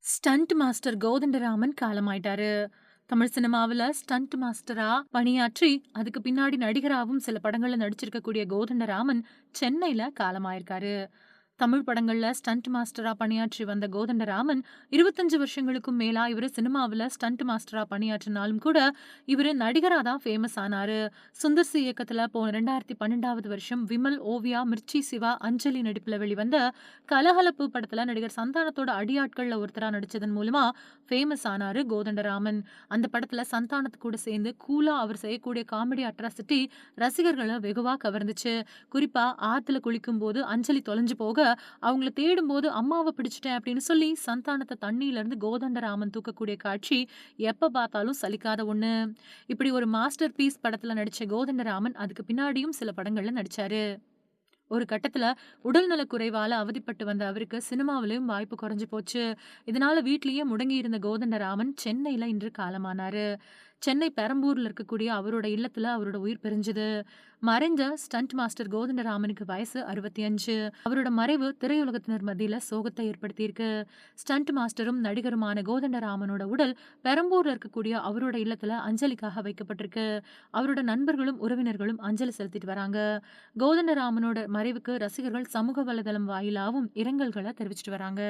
Stunt master Kothandaraman காலமாயிட்டாரு. தமிழ் சினிமாவுல stunt மாஸ்டரா பணியாற்றி, அதுக்கு பின்னாடி நடிகராவும் சில படங்கள்ல நடிச்சிருக்கக்கூடிய கோதண்டராமன் சென்னையில காலமாயிருக்காரு. தமிழ் படங்கள்ல ஸ்டண்ட் மாஸ்டரா பணியாற்றி வந்த கோதண்டராமன் 25 வருஷங்களுக்கும் மேலா இவரு சினிமாவுல ஸ்டண்ட் மாஸ்டரா பணியாற்றினாலும் கூட, இவரு நடிகரா தான் ஃபேமஸ் ஆனாரு. சுந்தர் சி இயக்கத்துல போன 2012வது வருஷம் விமல், ஓவியா, மிர்ச்சி சிவா, அஞ்சலி நடிப்புல வெளிவந்த கலகலப்பு படத்துல நடிகர் சந்தானத்தோட அடியாட்கள்ல ஒருத்தரா நடிச்சதன் மூலமா ஃபேமஸ் ஆனாரு கோதண்டராமன். அந்த படத்துல சந்தானத்து கூட சேர்ந்து கூலா அவர் செய்யக்கூடிய காமெடி அட்ராசிட்டி ரசிகர்கள வெகுவா கவர்ந்துச்சு. குறிப்பா ஆத்துல குளிக்கும்போது அஞ்சலி தொலைஞ்சு போக, அவங்கள தேடும்போது அம்மாவ பிடிச்சுட்டேன் அப்படின்னு சொல்லி சந்தானத்த தண்ணீல இருந்து கோதண்டராமன் தூக்கக்கூடிய காட்சி எப்ப பார்த்தாலும் சலிக்காத ஒண்ணு. இப்படி ஒரு மாஸ்டர் பீஸ் படத்துல நடிச்ச கோதண்டராமன் அதுக்கு பின்னாடியும் சில படங்கள்ல நடிச்சாரு. ஒரு கட்டத்துல உடல்நலக் குறைவால அவதிப்பட்டு வந்த அவருக்கு சினிமாவிலயும் வாய்ப்பு குறைஞ்சு போச்சு. இதனால வீட்லயே முடங்கி இருந்த கோதண்டராமன் சென்னையில இன்று காலமானாரு. சென்னை பெரம்பூர்ல இருக்கக்கூடிய அவரோட இல்லத்துல அவரோட உயிர் பிரிஞ்சது. மறைந்த ஸ்டண்ட் மாஸ்டர் கோதண்டராமனுக்கு வயசு 65. அவரோட மறைவு திரையுலகத்தினர் மத்தியில சோகத்தை ஏற்படுத்தியிருக்கு. ஸ்டண்ட் மாஸ்டரும் நடிகருமான கோதண்டராமனோட உடல் பெரம்பூர்ல இருக்கக்கூடிய அவரோட இல்லத்துல அஞ்சலிக்காக வைக்கப்பட்டிருக்கு. அவரோட நண்பர்களும் உறவினர்களும் அஞ்சலி செலுத்திட்டு வராங்க. கோதண்டராமனோட மறைவுக்கு ரசிகர்கள் சமூக வலைதளம் வாயிலாவும் இரங்கல்கள தெரிவிச்சுட்டு வராங்க.